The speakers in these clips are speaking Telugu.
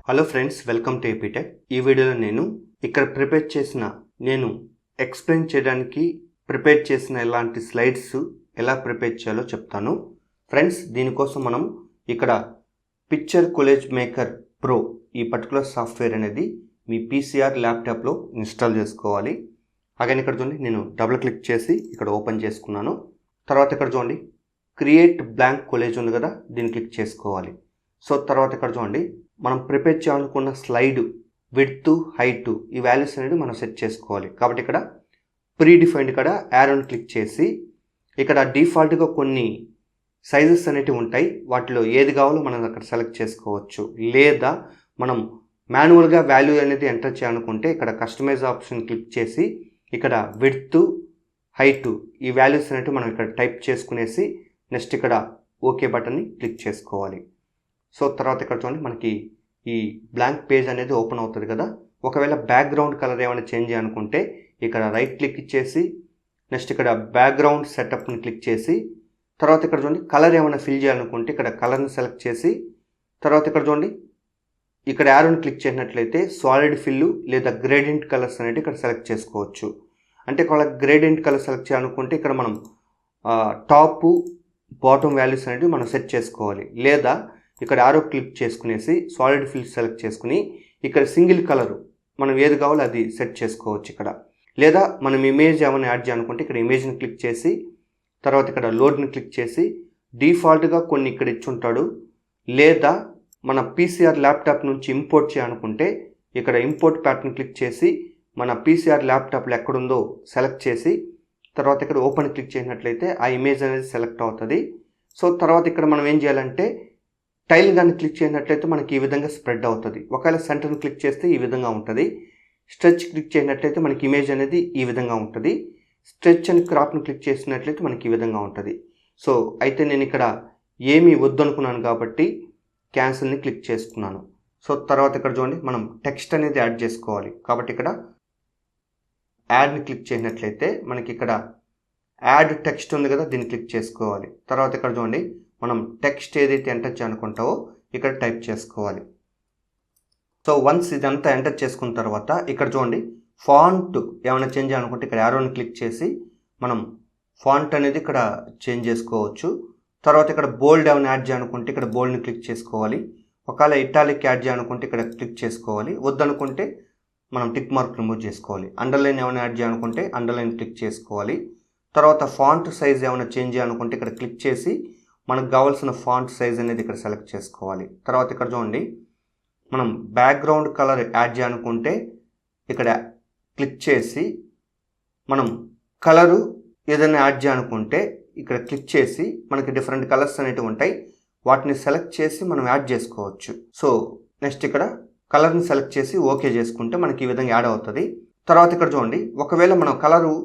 Hello friends, welcome to AP Tech. ఈ వీడియోలో నేను ఎక్స్ప్లెయిన్ చేయడానికి ప్రిపేర్ చేసిన ఇలాంటి స్లైడ్స్ ఎలా ప్రిపేర్ చేయాలో చెప్తాను. ఫ్రెండ్స్, దీనికోసం మనం ఇక్కడ పిక్చర్ కొలేజ్ మేకర్ ప్రో ఈ పర్టికులర్ సాఫ్ట్వేర్ అనేది మీ పీసీఆర్ ల్యాప్టాప్లో ఇన్స్టాల్ చేసుకోవాలి. అలాగే ఇక్కడ చూడండి, నేను డబుల్ క్లిక్ చేసి ఇక్కడ ఓపెన్ చేసుకున్నాను. తర్వాత ఇక్కడ చూడండి, క్రియేట్ బ్లాంక్ కొలేజ్ ఉంది కదా, దీన్ని క్లిక్ చేసుకోవాలి. సో తర్వాత ఇక్కడ చూడండి, మనం ప్రిపేర్ చేయాలనుకున్న స్లైడ్ విడ్త్, హైట్ ఈ వాల్యూస్ అనేది మనం సెట్ చేసుకోవాలి. కాబట్టి ఇక్కడ ప్రీ డిఫైన్డ్ ఇక్కడ యారోని క్లిక్ చేసి ఇక్కడ డిఫాల్ట్గా కొన్ని సైజెస్ అనేటివి ఉంటాయి. వాటిలో ఏది కావాలో మనం అక్కడ సెలెక్ట్ చేసుకోవచ్చు. లేదా మనం మాన్యువల్గా వాల్యూ అనేది ఎంటర్ చేయాలనుకుంటే ఇక్కడ కస్టమైజ్ ఆప్షన్ క్లిక్ చేసి ఇక్కడ విడ్త్, హైట్ ఈ వాల్యూస్ అనేవి మనం ఇక్కడ టైప్ చేసుకునేసి నెక్స్ట్ ఇక్కడ ఓకే బటన్ని క్లిక్ చేసుకోవాలి. సో తర్వాత ఇక్కడ చూడండి, మనకి ఈ బ్లాంక్ పేజ్ అనేది ఓపెన్ అవుతుంది కదా. ఒకవేళ బ్యాక్గ్రౌండ్ కలర్ ఏమైనా చేంజ్ చేయాలనుకుంటే ఇక్కడ రైట్ క్లిక్ చేసి నెక్స్ట్ ఇక్కడ బ్యాక్గ్రౌండ్ సెటప్ని క్లిక్ చేసి తర్వాత ఇక్కడ చూడండి, కలర్ ఏమైనా ఫిల్ చేయాలనుకుంటే ఇక్కడ కలర్ని సెలెక్ట్ చేసి తర్వాత ఇక్కడ చూడండి, ఇక్కడ యారోని క్లిక్ చేసినట్లయితే సాలిడ్ ఫిల్ లేదా గ్రేడియంట్ కలర్స్ అనేవి ఇక్కడ సెలెక్ట్ చేసుకోవచ్చు. అంటే ఒకవేళ గ్రేడియంట్ కలర్ సెలెక్ట్ చేయాలనుకుంటే ఇక్కడ మనం టాప్ బాటమ్ వాల్యూస్ అనేవి మనం సెట్ చేసుకోవాలి. లేదా ఇక్కడ యారో క్లిక్ చేసుకునేసి సాలిడ్ ఫిల్ సెలెక్ట్ చేసుకుని ఇక్కడ సింగిల్ కలర్ మనం ఏది కావాలో అది సెట్ చేసుకోవచ్చు ఇక్కడ. లేదా మనం ఇమేజ్ ఏమైనా యాడ్ చేయాలనుకుంటే ఇక్కడ ఇమేజ్ని క్లిక్ చేసి తర్వాత ఇక్కడ లోడ్ని క్లిక్ చేసి డిఫాల్ట్గా కొన్ని ఇక్కడ ఇచ్చుంటాడు. లేదా మన పీసీఆర్ ల్యాప్టాప్ నుంచి ఇంపోర్ట్ చేయాలనుకుంటే ఇక్కడ ఇంపోర్ట్ ప్యాటర్న్ క్లిక్ చేసి మన పీసీఆర్ ల్యాప్టాప్లో ఎక్కడుందో సెలెక్ట్ చేసి తర్వాత ఇక్కడ ఓపెన్ క్లిక్ చేసినట్లయితే ఆ ఇమేజ్ అనేది సెలెక్ట్ అవుతుంది. సో తర్వాత ఇక్కడ మనం ఏం చేయాలంటే టైల్ కానీ క్లిక్ చేసినట్లయితే మనకి ఈ విధంగా స్ప్రెడ్ అవుతుంది. ఒకవేళ సెంటర్ని క్లిక్ చేస్తే ఈ విధంగా ఉంటుంది. స్ట్రెచ్ క్లిక్ చేసినట్లయితే మనకి ఇమేజ్ అనేది ఈ విధంగా ఉంటుంది. స్ట్రెచ్ అండ్ క్రాప్ని క్లిక్ చేసినట్లయితే మనకి ఈ విధంగా ఉంటుంది. సో అయితే నేను ఇక్కడ ఏమీ వద్దనుకున్నాను కాబట్టి క్యాన్సిల్ని క్లిక్ చేసుకున్నాను. సో తర్వాత ఇక్కడ చూడండి, మనం టెక్స్ట్ అనేది యాడ్ చేసుకోవాలి. కాబట్టి ఇక్కడ యాడ్ని క్లిక్ చేసినట్లయితే మనకి ఇక్కడ యాడ్ టెక్స్ట్ ఉంది కదా, దీన్ని క్లిక్ చేసుకోవాలి. తర్వాత ఇక్కడ చూడండి, మనం టెక్స్ట్ ఏదైతే ఎంటర్ చేయాలనుకుంటావో ఇక్కడ టైప్ చేసుకోవాలి. సో వన్స్ ఇదంతా ఎంటర్ చేసుకున్న తర్వాత ఇక్కడ చూడండి, ఫాంట్ ఏమైనా చేంజ్ చేయాలనుకుంటే ఇక్కడ యారోని క్లిక్ చేసి మనం ఫాంట్ అనేది ఇక్కడ చేంజ్ చేసుకోవచ్చు. తర్వాత ఇక్కడ బోల్డ్ ఏమైనా యాడ్ చేయాలనుకుంటే ఇక్కడ బోల్డ్ని క్లిక్ చేసుకోవాలి. ఒకవేళ ఇటాలిక్ యాడ్ చేయాలనుకుంటే ఇక్కడ క్లిక్ చేసుకోవాలి. వద్దనుకుంటే మనం టిక్ మార్క్ రిమూవ్ చేసుకోవాలి. అండర్లైన్ ఏమైనా యాడ్ చేయాలనుకుంటే అండర్లైన్ క్లిక్ చేసుకోవాలి. తర్వాత ఫాంట్ సైజ్ ఏమైనా చేంజ్ చేయాలనుకుంటే ఇక్కడ క్లిక్ చేసి మనకు కావాల్సిన ఫాంట్ సైజ్ అనేది ఇక్కడ సెలెక్ట్ చేసుకోవాలి. తర్వాత ఇక్కడ చూడండి, మనం బ్యాక్గ్రౌండ్ కలర్ యాడ్ చేయాలనుకుంటే ఇక్కడ క్లిక్ చేసి మనం కలరు ఏదైనా యాడ్ చేయాలనుకుంటే ఇక్కడ క్లిక్ చేసి మనకి డిఫరెంట్ కలర్స్ అనేవి ఉంటాయి, వాటిని సెలెక్ట్ చేసి మనం యాడ్ చేసుకోవచ్చు. సో నెక్స్ట్ ఇక్కడ కలర్ని సెలెక్ట్ చేసి ఓకే చేసుకుంటే మనకి ఈ విధంగా యాడ్ అవుతుంది. తర్వాత ఇక్కడ చూడండి, ఒకవేళ మనం కలరు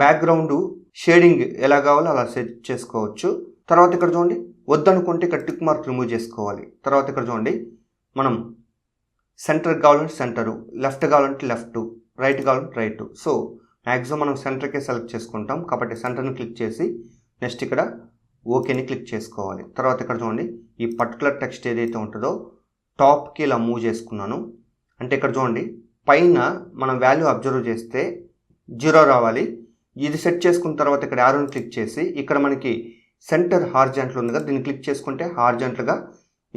బ్యాక్గ్రౌండ్ షేడింగ్ ఎలా కావాలో అలా సెట్ చేసుకోవచ్చు. తర్వాత ఇక్కడ చూడండి, వద్దనుకుంటే ఇక్కడ టిక్ మార్క్ రిమూవ్ చేసుకోవాలి. తర్వాత ఇక్కడ చూడండి, మనం సెంటర్ కావాలంటే సెంటరు, లెఫ్ట్ కావాలంటే లెఫ్ట్, రైట్ కావాలంటే రైట్. సో మ్యాక్సిమం మనం సెంటర్కే సెలెక్ట్ చేసుకుంటాం కాబట్టి సెంటర్ని క్లిక్ చేసి నెక్స్ట్ ఇక్కడ ఓకేని క్లిక్ చేసుకోవాలి. తర్వాత ఇక్కడ చూడండి, ఈ పర్టికులర్ టెక్స్ట్ ఏదైతే ఉంటుందో టాప్కి ఇలా మూవ్ చేసుకున్నాను. అంటే ఇక్కడ చూడండి, పైన మనం వాల్యూ అబ్జర్వ్ చేస్తే 0 రావాలి. ఇది సెట్ చేసుకున్న తర్వాత ఇక్కడ యారోని క్లిక్ చేసి ఇక్కడ మనకి సెంటర్ హార్జెంటల్ ఉంది కదా, దీన్ని క్లిక్ చేసుకుంటే హార్జెంటల్గా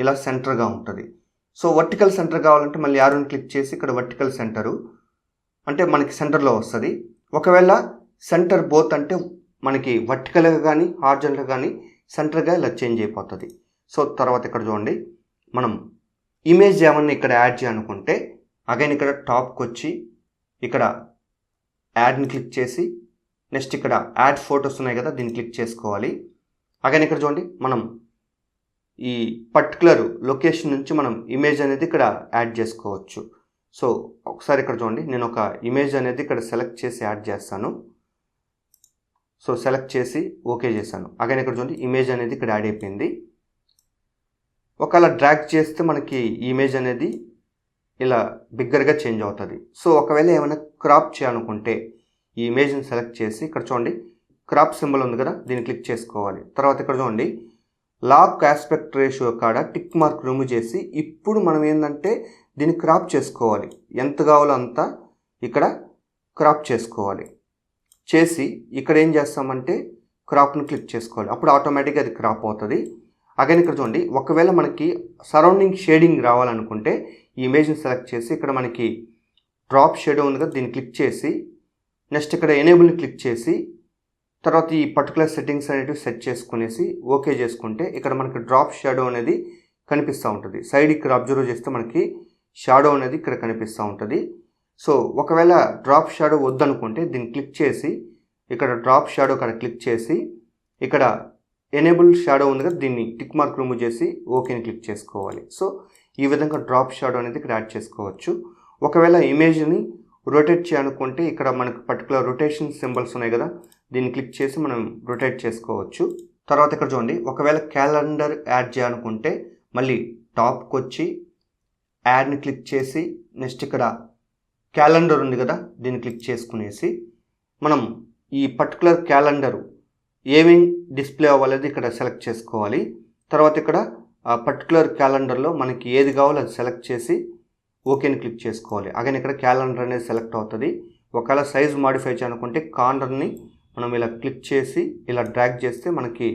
ఇలా సెంటర్గా ఉంటుంది. సో వర్టికల్ సెంటర్ కావాలంటే మళ్ళీ యారోని క్లిక్ చేసి ఇక్కడ వర్టికల్ సెంటరు అంటే మనకి సెంటర్లో వస్తుంది. ఒకవేళ సెంటర్ బోత్ అంటే మనకి వర్టికల్గా కానీ హార్జెంటల్గా కానీ సెంటర్గా ఇలా చేంజ్ అయిపోతుంది. సో తర్వాత ఇక్కడ చూడండి, మనం ఇమేజ్ ఏమన్నా ఇక్కడ యాడ్ చేయాలనుకుంటే అగైన్ ఇక్కడ టాప్కి వచ్చి ఇక్కడ యాడ్ని క్లిక్ చేసి నెక్స్ట్ ఇక్కడ యాడ్ ఫొటోస్ ఉన్నాయి కదా, దీన్ని క్లిక్ చేసుకోవాలి. అగైన్ ఇక్కడ చూడండి, మనం ఈ పర్టికులర్ లొకేషన్ నుంచి మనం ఇమేజ్ అనేది ఇక్కడ యాడ్ చేసుకోవచ్చు. సో ఒకసారి ఇక్కడ చూడండి, నేను ఒక ఇమేజ్ అనేది ఇక్కడ సెలెక్ట్ చేసి యాడ్ చేస్తాను. సో సెలెక్ట్ చేసి ఓకే చేశాను. అగైన్ ఇక్కడ చూడండి, ఇమేజ్ అనేది ఇక్కడ యాడ్ అయిపోయింది. ఒకవేళ డ్రాగ్ చేస్తే మనకి ఇమేజ్ అనేది ఇలా బిగ్గర్గా చేంజ్ అవుతుంది. సో ఒకవేళ ఏమైనా క్రాప్ చేయాలనుకుంటే ఈ ఇమేజ్ని సెలెక్ట్ చేసి ఇక్కడ చూడండి, క్రాప్ సింబల్ ఉంది కదా, దీన్ని క్లిక్ చేసుకోవాలి. తర్వాత ఇక్కడ చూడండి, లాక్ ఆస్పెక్ట్ రేషియో కాడ టిక్ మార్క్ రిమూవ్ చేసి ఇప్పుడు మనం ఏంటంటే దీన్ని క్రాప్ చేసుకోవాలి. ఎంత కావాలో అంత ఇక్కడ క్రాప్ చేసుకోవాలి. చేసి ఇక్కడ ఏం చేస్తామంటే క్రాప్ని క్లిక్ చేసుకోవాలి. అప్పుడు ఆటోమేటిక్గా అది క్రాప్ అవుతుంది. అగైన్ ఇక్కడ చూడండి, ఒకవేళ మనకి సరౌండింగ్ షేడింగ్ రావాలనుకుంటే ఈ ఇమేజ్ని సెలెక్ట్ చేసి ఇక్కడ మనకి డ్రాప్ షేడో ఉంది కదా, దీన్ని క్లిక్ చేసి నెక్స్ట్ ఇక్కడ ఎనేబుల్ని క్లిక్ చేసి తర్వాత ఈ పర్టికులర్ సెట్టింగ్స్ అనేటివి సెట్ చేసుకునేసి ఓకే చేసుకుంటే ఇక్కడ మనకి డ్రాప్ షాడో అనేది కనిపిస్తూ ఉంటుంది. సైడ్ ఇక్కడ అబ్జర్వ్ చేస్తే మనకి షాడో అనేది ఇక్కడ కనిపిస్తూ ఉంటుంది. సో ఒకవేళ డ్రాప్ షాడో వద్దనుకుంటే దీన్ని క్లిక్ చేసి ఇక్కడ డ్రాప్ షాడో ఇక్కడ క్లిక్ చేసి ఇక్కడ ఎనేబుల్ షాడో ఉంది కదా, దీన్ని టిక్ మార్క్ రిమూవ్ చేసి ఓకేని క్లిక్ చేసుకోవాలి. సో ఈ విధంగా డ్రాప్ షాడో అనేది ఇక్కడ యాడ్ చేసుకోవచ్చు. ఒకవేళ ఇమేజ్ని రొటేట్ చేయాలనుకుంటే ఇక్కడ మనకు పర్టికులర్ రొటేషన్ సింబల్స్ ఉన్నాయి కదా, దీన్ని క్లిక్ చేసి మనం రొటేట్ చేసుకోవచ్చు. తర్వాత ఇక్కడ చూడండి, ఒకవేళ క్యాలెండర్ యాడ్ చేయాలనుకుంటే మళ్ళీ టాప్కి వచ్చి యాడ్ని క్లిక్ చేసి నెక్స్ట్ ఇక్కడ క్యాలెండర్ ఉంది కదా, దీన్ని క్లిక్ చేసుకునేసి మనం ఈ పర్టికులర్ క్యాలెండరు ఏమేమి డిస్ప్లే అవ్వాలనేది ఇక్కడ సెలెక్ట్ చేసుకోవాలి. తర్వాత ఇక్కడ ఆ పర్టికులర్ క్యాలెండర్లో మనకి ఏది కావాలో అది సెలెక్ట్ చేసి ఓకేని క్లిక్ చేసుకోవాలి. అగైన్ ఇక్కడ క్యాలెండర్ అనేది సెలెక్ట్ అవుతుంది. ఒకవేళ సైజ్ మాడిఫై చేయాలనుకుంటే కార్నర్ని మనం ఇలా క్లిక్ చేసి ఇలా డ్రాగ్ చేస్తే మనకి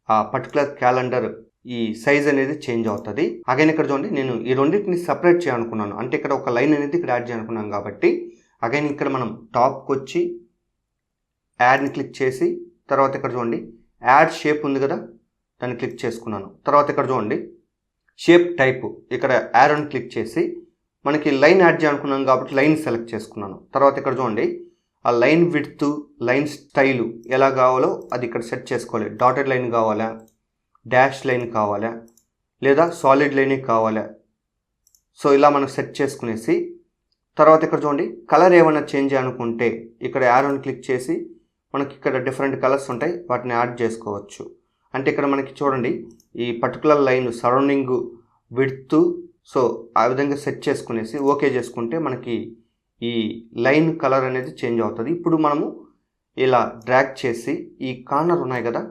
ఆ పర్టికులర్ క్యాలెండర్ ఈ సైజ్ అనేది చేంజ్ అవుతుంది. అగైన్ ఇక్కడ చూడండి, నేను ఈ రెండింటిని సపరేట్ చేయాలనుకున్నాను, అంటే ఇక్కడ ఒక లైన్ అనేది ఇక్కడ యాడ్ చేయాలనుకున్నాను కాబట్టి అగైన్ ఇక్కడ మనం టాప్కి వచ్చి యాడ్ని క్లిక్ చేసి తర్వాత ఇక్కడ చూడండి యాడ్ షేప్ ఉంది కదా, దాన్ని క్లిక్ చేసుకున్నాను. తర్వాత ఇక్కడ చూడండి షేప్ టైప్ ఇక్కడ యారోని క్లిక్ చేసి మనకి లైన్ యాడ్ చేయాలనుకున్నాను కాబట్టి లైన్ సెలెక్ట్ చేసుకున్నాను. తర్వాత ఇక్కడ చూడండి ఆ లైన్ విడ్త్, లైన్ స్టైలు ఎలా కావాలో అది ఇక్కడ సెట్ చేసుకోవాలి. డాటెడ్ లైన్ కావాలా, డాష్ లైన్ కావాలా, లేదా సాలిడ్ లైన్ కావాలా. సో ఇలా మనం సెట్ చేసుకునేసి తర్వాత ఇక్కడ చూడండి కలర్ ఏమైనా చేంజ్ చేయాలనుకుంటే ఇక్కడ యారోని క్లిక్ చేసి మనకి ఇక్కడ డిఫరెంట్ కలర్స్ ఉంటాయి, వాటిని యాడ్ చేసుకోవచ్చు. అంటే ఇక్కడ మనకి చూడండి ఈ particular line surrounding width, so ఆ విధంగా సెట్ చేసుకునేసి ఓకే చేసుకుంటే మనకి ఈ లైన్ కలర్ అనేది చేంజ్ అవుతుంది. ఇప్పుడు మనము ఇలా డ్రాగ్ చేసి ఈ కార్నర్ ఉన్నాయి కదా,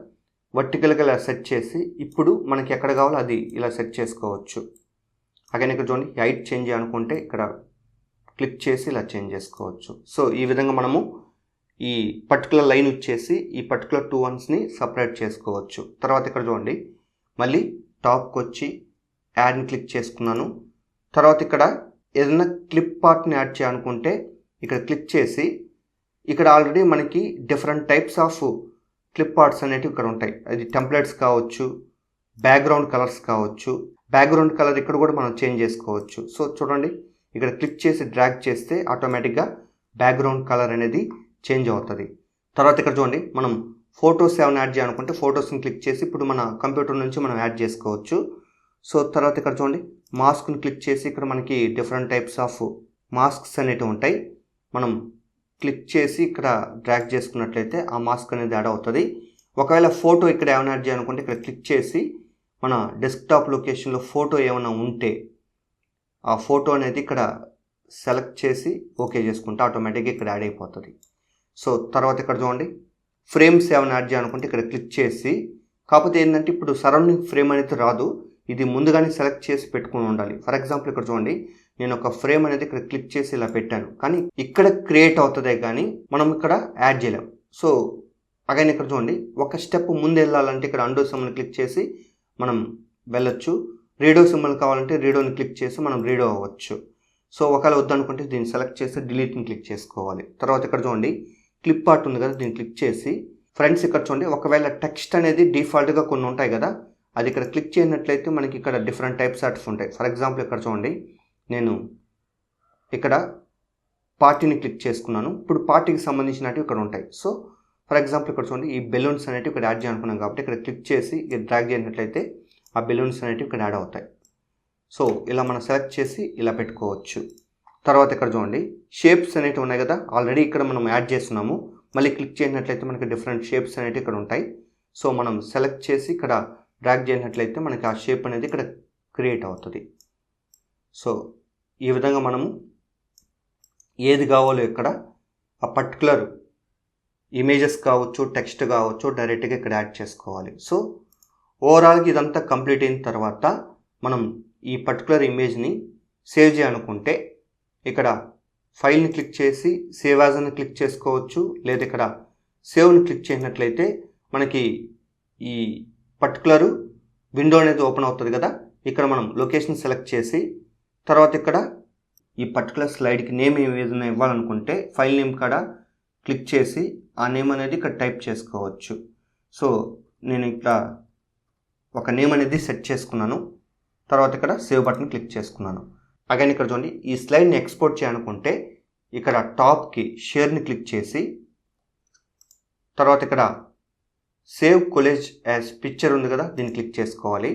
వర్టికల్గా ఇలా సెట్ చేసి ఇప్పుడు మనకి ఎక్కడ కావాలో అది ఇలా సెట్ చేసుకోవచ్చు. అగైన్ ఇక్కడ చూడండి హైట్ చేంజ్ చేయాలనుకుంటే ఇక్కడ క్లిక్ చేసి ఇలా చేంజ్ చేసుకోవచ్చు. సో ఈ విధంగా మనము ఈ పర్టికులర్ లైన్ వచ్చేసి ఈ పర్టికులర్ టూ వన్స్ని సపరేట్ చేసుకోవచ్చు. తర్వాత ఇక్కడ చూడండి మళ్ళీ టాప్కి వచ్చి యాడ్ని క్లిక్ చేసుకున్నాను. తర్వాత ఇక్కడ ఏదైనా క్లిప్ పార్ట్ని యాడ్ చేయాలనుకుంటే ఇక్కడ క్లిక్ చేసి ఇక్కడ ఆల్రెడీ మనకి different types of clip arts అనేటివి ఇక్కడ ఉంటాయి. అది టెంప్లెట్స్ కావచ్చు, బ్యాక్గ్రౌండ్ కలర్స్ కావచ్చు. బ్యాక్గ్రౌండ్ కలర్ ఇక్కడ కూడా మనం చేంజ్ చేసుకోవచ్చు. సో చూడండి ఇక్కడ క్లిక్ చేసి డ్రాగ్ చేస్తే ఆటోమేటిక్గా బ్యాక్గ్రౌండ్ కలర్ అనేది చేంజ్ అవుతుంది. తర్వాత ఇక్కడ చూడండి మనం ఫొటోస్ ఏమైనా యాడ్ చేయాలనుకుంటే ఫొటోస్ని క్లిక్ చేసి ఇప్పుడు మన కంప్యూటర్ నుంచి మనం యాడ్ చేసుకోవచ్చు. సో తర్వాత ఇక్కడ చూడండి మాస్క్ని క్లిక్ చేసి ఇక్కడ మనకి డిఫరెంట్ టైప్స్ ఆఫ్ మాస్క్స్ అనేటివి ఉంటాయి. మనం క్లిక్ చేసి ఇక్కడ డ్రాగ్ చేసుకున్నట్లయితే ఆ మాస్క్ అనేది యాడ్ అవుతుంది. ఒకవేళ ఫోటో ఇక్కడ ఏమైనా యాడ్ చేయాలనుకుంటే ఇక్కడ క్లిక్ చేసి మన డెస్క్టాప్ లొకేషన్లో ఫోటో ఏమైనా ఉంటే ఆ ఫోటో అనేది ఇక్కడ సెలెక్ట్ చేసి ఓకే చేసుకుంటే ఆటోమేటిక్గా ఇక్కడ యాడ్ అయిపోతుంది. సో తర్వాత ఇక్కడ చూడండి ఫ్రేమ్స్ ఏమైనా యాడ్ చేయాలనుకుంటే ఇక్కడ క్లిక్ చేసి, కాకపోతే ఏంటంటే ఇప్పుడు సరౌండింగ్ ఫ్రేమ్ అనేది రాదు, ఇది ముందుగానే సెలెక్ట్ చేసి పెట్టుకుని ఉండాలి. ఫర్ ఎగ్జాంపుల్ ఇక్కడ చూడండి నేను ఒక ఫ్రేమ్ అనేది ఇక్కడ క్లిక్ చేసి ఇలా పెట్టాను, కానీ ఇక్కడ క్రియేట్ అవుతుందే కానీ మనం ఇక్కడ యాడ్ చేయలేం. సో అగైన్ ఇక్కడ చూడండి ఒక స్టెప్ ముందు వెళ్ళాలంటే ఇక్కడ అండో సింబల్ని క్లిక్ చేసి మనం వెళ్ళొచ్చు. రీడో సింబల్ కావాలంటే రీడోని క్లిక్ చేసి మనం రీడో అవ్వచ్చు. సో ఒకవేళ వద్దనుకుంటే దీన్ని సెలెక్ట్ చేసి డిలీట్ని క్లిక్ చేసుకోవాలి. తర్వాత ఇక్కడ చూడండి క్లిప్ ఆర్ట్ ఉంది కదా, దీన్ని క్లిక్ చేసి ఫ్రెండ్స్ ఇక్కడ చూడండి ఒకవేళ టెక్స్ట్ అనేది డిఫాల్ట్గా కొన్ని ఉంటాయి కదా, అది ఇక్కడ క్లిక్ చేయనట్లయితే మనకి ఇక్కడ డిఫరెంట్ టైప్స్ ఆర్ట్స్ ఉంటాయి. ఫర్ ఎగ్జాంపుల్ ఇక్కడ చూడండి నేను ఇక్కడ పార్టీని క్లిక్ చేసుకున్నాను. ఇప్పుడు పార్టీకి సంబంధించినవి ఇక్కడ ఉంటాయి. సో ఫర్ ఎగ్జాంపుల్ ఇక్కడ చూడండి ఈ బెలూన్స్ అనేవి ఇక్కడ యాడ్ చేయాలనుకున్నాం కాబట్టి ఇక్కడ క్లిక్ చేసి డ్రాగ్ చేసినట్లయితే ఆ బెలూన్స్ అనేవి ఇక్కడ యాడ్ అవుతాయి. సో ఇలా మనం సెలెక్ట్ చేసి ఇలా పెట్టుకోవచ్చు. తర్వాత ఇక్కడ చూడండి షేప్స్ అనేవి ఉన్నాయి కదా, ఆల్రెడీ ఇక్కడ మనం యాడ్ చేస్తున్నాము. మళ్ళీ క్లిక్ చేసినట్లయితే మనకి డిఫరెంట్ షేప్స్ అనేవి ఇక్కడ ఉంటాయి. సో మనం సెలెక్ట్ చేసి ఇక్కడ డ్రాగ్ చేసినట్లయితే మనకి ఆ షేప్ అనేది ఇక్కడ క్రియేట్ అవుతుంది. సో ఈ విధంగా మనము ఏది కావాలో ఇక్కడ ఆ పర్టికులర్ ఇమేజెస్ కావచ్చు, టెక్స్ట్ కావచ్చు, డైరెక్ట్గా ఇక్కడ యాడ్ చేసుకోవాలి. సో ఓవరాల్గా ఇదంతా కంప్లీట్ అయిన తర్వాత మనం ఈ పర్టికులర్ ఇమేజ్ని సేవ్ చేయాలనుకుంటే ఇక్కడ ఫైల్ని క్లిక్ చేసి సేవ్ యాజ్ అని క్లిక్ చేసుకోవచ్చు. లేదా ఇక్కడ సేవ్ని క్లిక్ చేసినట్లయితే మనకి ఈ పర్టికులర్ విండో అనేది ఓపెన్ అవుతుంది కదా. ఇక్కడ మనం లొకేషన్ సెలెక్ట్ చేసి తర్వాత ఇక్కడ ఈ పర్టికులర్ స్లైడ్కి నేమ్ ఏదైనా ఇవ్వాలనుకుంటే ఫైల్ నేమ్ కాడ క్లిక్ చేసి ఆ నేమ్ అనేది ఇక్కడ టైప్ చేసుకోవచ్చు. సో నేను ఇక్కడ ఒక నేమ్ అనేది సెట్ చేసుకున్నాను. తర్వాత ఇక్కడ సేవ్ బటన్ క్లిక్ చేసుకున్నాను. అగైన్ ఇక్కడ చూడండి, ఈ స్లైడ్ని ఎక్స్పోర్ట్ చేయాలనుకుంటే ఇక్కడ టాప్కి షేర్ని క్లిక్ చేసి తర్వాత ఇక్కడ సేవ్ కొలేజ్ యాజ్ పిక్చర్ ఉంది కదా, దీన్ని క్లిక్ చేసుకోవాలి.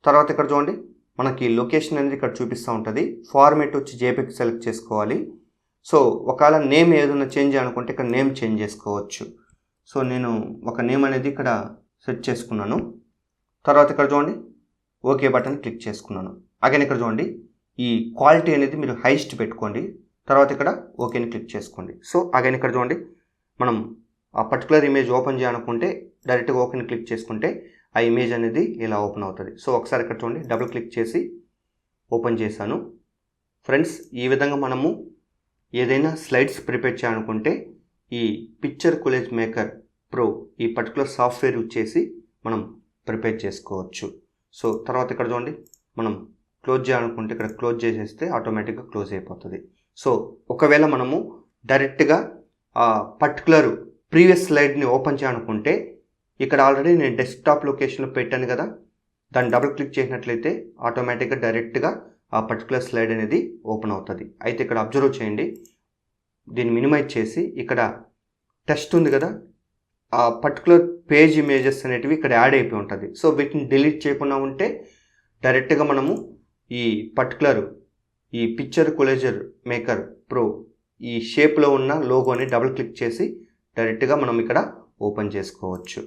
తర్వాత ఇక్కడ చూడండి మనకి లొకేషన్ అనేది ఇక్కడ చూపిస్తూ ఉంటుంది. ఫార్మేట్ వచ్చి జేపీకి సెలెక్ట్ చేసుకోవాలి. సో ఒకవేళ నేమ్ ఏదైనా చేంజ్ చేయాలనుకుంటే ఇక్కడ నేమ్ చేంజ్ చేసుకోవచ్చు. సో నేను ఒక నేమ్ అనేది ఇక్కడ సెట్ చేసుకున్నాను. తర్వాత ఇక్కడ చూడండి ఓకే బటన్ క్లిక్ చేసుకున్నాను. అగైన్ ఇక్కడ చూడండి ఈ క్వాలిటీ అనేది మీరు హైయెస్ట్ పెట్టుకోండి. తర్వాత ఇక్కడ ఓకేని క్లిక్ చేసుకోండి. సో అగైన్ ఇక్కడ చూడండి మనం ఆ పర్టికులర్ ఇమేజ్ ఓపెన్ చేయాలనుకుంటే డైరెక్ట్గా ఓకేని క్లిక్ చేసుకుంటే ఆ ఇమేజ్ అనేది ఇలా ఓపెన్ అవుతుంది. సో ఒకసారి ఇక్కడ చూడండి డబుల్ క్లిక్ చేసి ఓపెన్ చేశాను. ఫ్రెండ్స్, ఈ విధంగా మనము ఏదైనా స్లైడ్స్ ప్రిపేర్ చేయాలనుకుంటే ఈ పిక్చర్ కొలేజ్ మేకర్ ప్రో ఈ పర్టికులర్ సాఫ్ట్వేర్ యూజ్ చేసి మనం ప్రిపేర్ చేసుకోవచ్చు. సో తర్వాత ఇక్కడ చూడండి మనం క్లోజ్ చేయాలనుకుంటే ఇక్కడ క్లోజ్ చేసేస్తే ఆటోమేటిక్గా క్లోజ్ అయిపోతుంది. సో ఒకవేళ మనము డైరెక్ట్గా ఆ పర్టికులర్ ప్రీవియస్ స్లైడ్ని ఓపెన్ చేయాలనుకుంటే ఇక్కడ ఆల్రెడీ నేను డెస్క్టాప్ లొకేషన్లో పెట్టాను కదా, దాన్ని డబుల్ క్లిక్ చేసినట్లయితే ఆటోమేటిక్గా డైరెక్ట్గా ఆ పర్టికులర్ స్లైడ్ అనేది ఓపెన్ అవుతుంది. అయితే ఇక్కడ అబ్జర్వ్ చేయండి, దీన్ని మినిమైజ్ చేసి ఇక్కడ టెక్స్ట్ ఉంది కదా, ఆ పర్టికులర్ పేజ్ ఇమేజెస్ అనేటివి ఇక్కడ యాడ్ అయిపోయి ఉంటుంది. సో వీటిని డిలీట్ చేయకుండా ఉంటే డైరెక్ట్గా మనము ఈ పర్టికులర్ ఈ పిక్చర్ కొలేజర్ మేకర్ ప్రో ఈ షేప్లో ఉన్న లోగోని డబుల్ క్లిక్ చేసి డైరెక్ట్గా మనం ఇక్కడ ఓపెన్ చేసుకోవచ్చు.